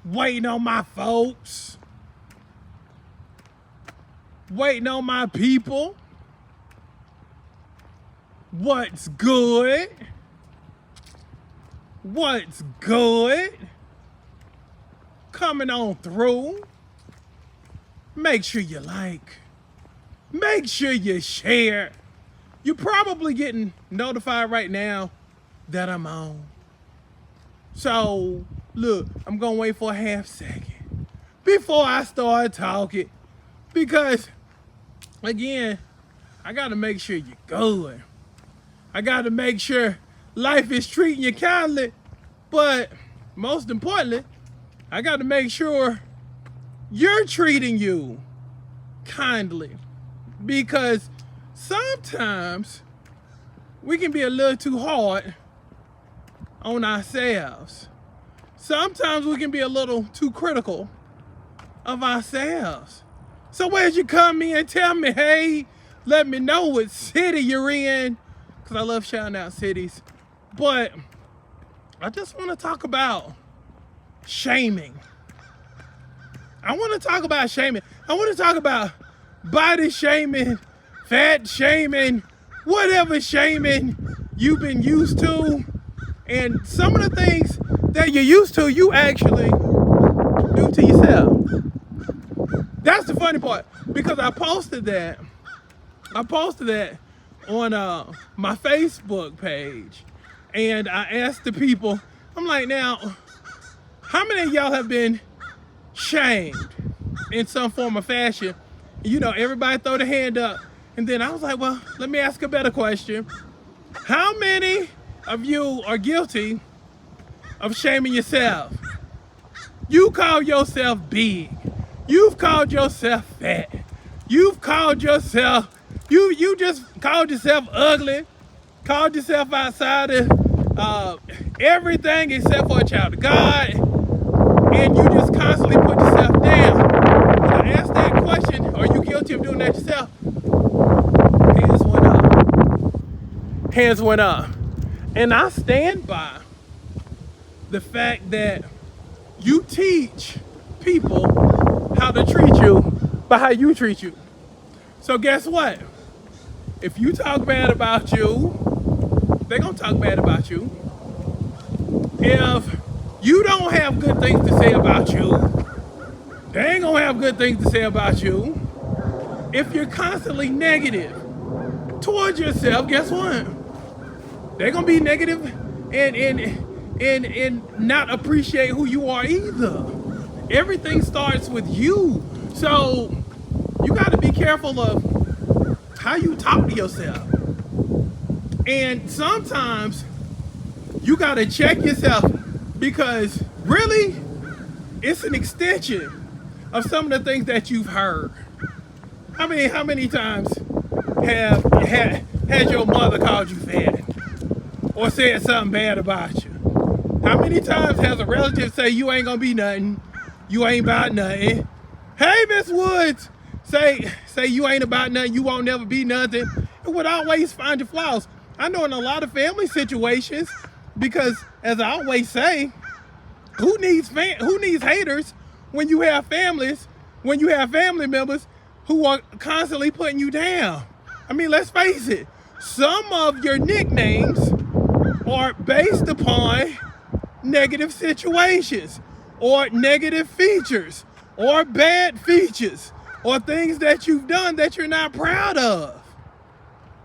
waiting on my folks, waiting on my people. What's good? What's good? Coming on through. Make sure you like. Make sure you share. You're probably getting notified right now that I'm on. So, look, I'm gonna wait for a half second before I start talking. Because, again, I gotta make sure you're good. I gotta make sure life is treating you kindly. But, most importantly, I gotta make sure you're treating you kindly. Because sometimes we can be a little too hard on ourselves. Sometimes we can be a little too critical of ourselves. So as you come in, tell me, hey, let me know what city you're in, because I love shouting out cities. But I just want to talk about shaming. I want to talk about shaming. I want to talk about body shaming, fat shaming, whatever shaming you've been used to. And some of the things that you're used to, you actually do to yourself. That's the funny part, because I posted that on my Facebook page. And I asked the people, I'm like, now, how many of y'all have been shamed in some form or fashion? You know, everybody throw their hand up. And then I was like, well, let me ask a better question. How many of you are guilty of shaming yourself? You call yourself big. You've called yourself fat. You've called yourself, you just called yourself ugly, called yourself outside of everything except for a child of God, and you just constantly put yourself down. When I asked that question, are you guilty of doing that yourself? Hands went up. Hands went up. And I stand by the fact that you teach people how to treat you by how you treat you. So guess what? If you talk bad about you, they're gonna talk bad about you. If you don't have good things to say about you, they ain't gonna have good things to say about you. If you're constantly negative towards yourself, guess what? They're gonna be negative and not appreciate who you are either. Everything starts with you. So you gotta be careful of how you talk to yourself. And sometimes you gotta check yourself, because really, it's an extension of some of the things that you've heard. How many times has your mother called you fat or said something bad about you? How many times has a relative say you ain't gonna be nothing, you ain't about nothing? Hey, Miss Woods, say you ain't about nothing, you won't never be nothing, and would always find your flaws. I know in a lot of family situations, because as I always say, who needs haters when you have family members who are constantly putting you down? I mean, let's face it, some of your nicknames are based upon negative situations or negative features or bad features or things that you've done that you're not proud of.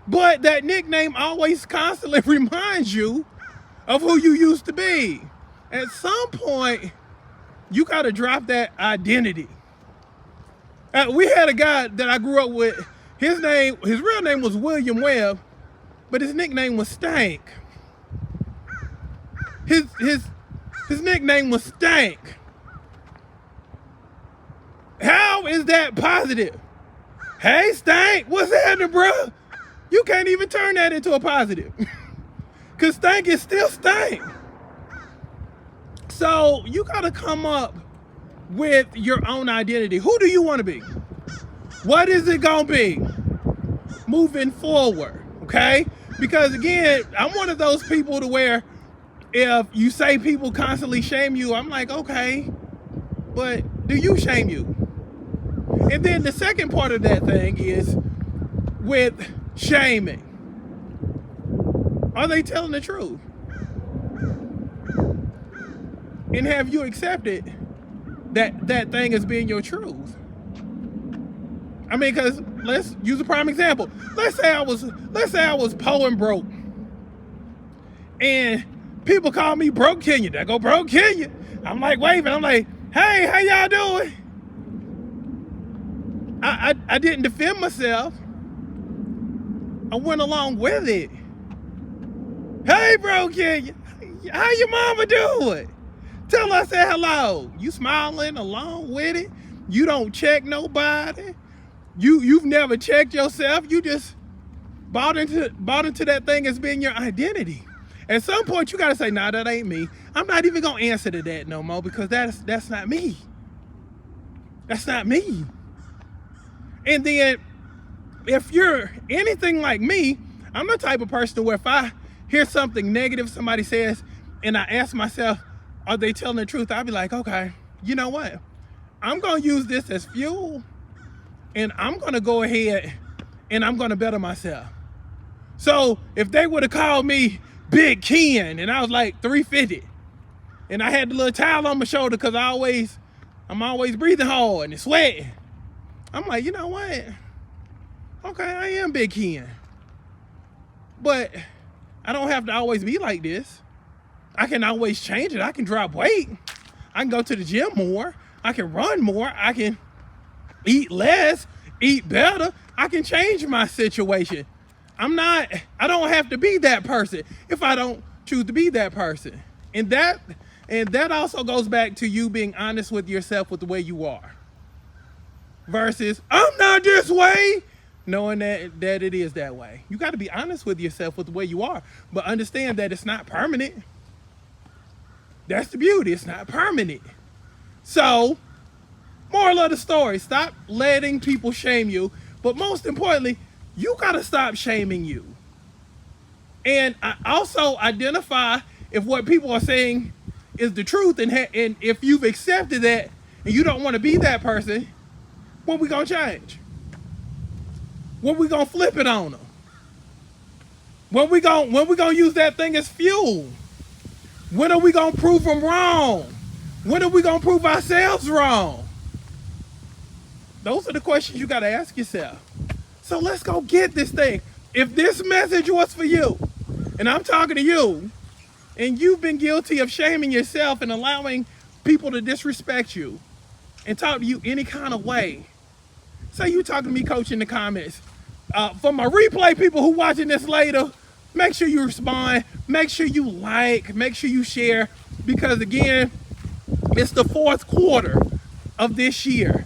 But that nickname always constantly reminds you of who you used to be. At some point, you gotta drop that identity. We had a guy that I grew up with. His real name was William Webb, but his nickname was Stank. His nickname was Stank. How is that positive? Hey, Stank, what's happening, bro? You can't even turn that into a positive. Because Stank is still Stank. So you gotta come up with your own identity. Who do you want to be? What is it gonna be moving forward? Okay? Because again, I'm one of those people to where if you say people constantly shame you, I'm like, okay, But do you shame you? And then the second part of that thing is with shaming. Are they telling the truth? And have you accepted that thing as being your truth? I mean, because let's use a prime example. Let's say I was poor and broke, and people call me Broke Kenya. They go Broke Kenya. I'm like waving. I'm like, hey, how y'all doing? I didn't defend myself. I went along with it. Hey, Broke Kenya, how your mama doing? Tell her I said hello. You smiling along with it. You don't check nobody. You've never checked yourself. You just bought into that thing as being your identity. At some point, you gotta say, nah, that ain't me. I'm not even gonna answer to that no more because that's not me. That's not me. And then, if you're anything like me, I'm the type of person where if I hear something negative somebody says, and I ask myself, are they telling the truth? I'll be like, okay, you know what? I'm gonna use this as fuel, and I'm gonna go ahead and I'm gonna better myself. So if they would have called me Big Ken and I was like 350, and I had the little towel on my shoulder because I'm always breathing hard and sweating, I'm like, you know what? Okay, I am Big Ken. But I don't have to always be like this. I can always change it. I can drop weight. I can go to the gym more. I can run more. I can eat less, eat better. I can change my situation. I don't have to be that person if I don't choose to be that person. And that also goes back to you being honest with yourself with the way you are. Versus, I'm not this way, knowing that it is that way. You got to be honest with yourself with the way you are, but understand that it's not permanent. That's the beauty. It's not permanent. So, moral of the story, stop letting people shame you, but most importantly, you got to stop shaming you. And I also identify if what people are saying is the truth, and if you've accepted that and you don't want to be that person, when we gonna change? When we gonna flip it on them? When we gonna use that thing as fuel? When are we gonna prove them wrong? When are we gonna prove ourselves wrong? Those are the questions you gotta ask yourself. So let's go get this thing. If this message was for you, and I'm talking to you, and you've been guilty of shaming yourself and allowing people to disrespect you and talk to you any kind of way, say you talking to me, Coach, in the comments. For my replay people who watching this later, make sure you respond, make sure you like, make sure you share, because again, it's the fourth quarter of this year,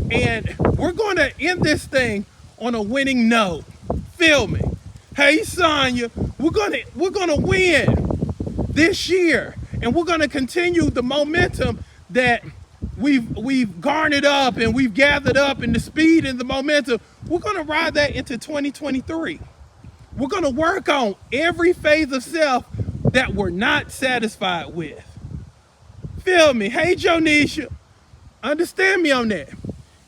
and we're going to end this thing on a winning note. Feel me? Hey, Sonya, we're gonna win this year, and we're gonna continue the momentum that we've garnered up and we've gathered up, and the speed and the momentum. We're gonna ride that into 2023. We're gonna work on every phase of self that we're not satisfied with. Feel me? Hey, Jonisha, understand me on that.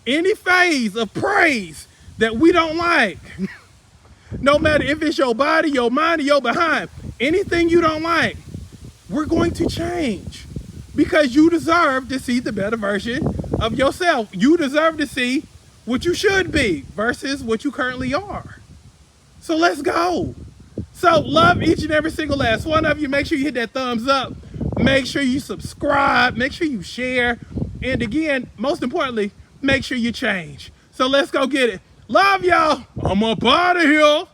Any phase of praise that we don't like, no matter if it's your body, your mind, or your behind, anything you don't like, we're going to change. Because you deserve to see the better version of yourself. You deserve to see what you should be versus what you currently are. So let's go. So love each and every single last one of you. Make sure you hit that thumbs up. Make sure you subscribe. Make sure you share. And again, most importantly, make sure you change. So let's go get it. Love y'all. I'm up out of here.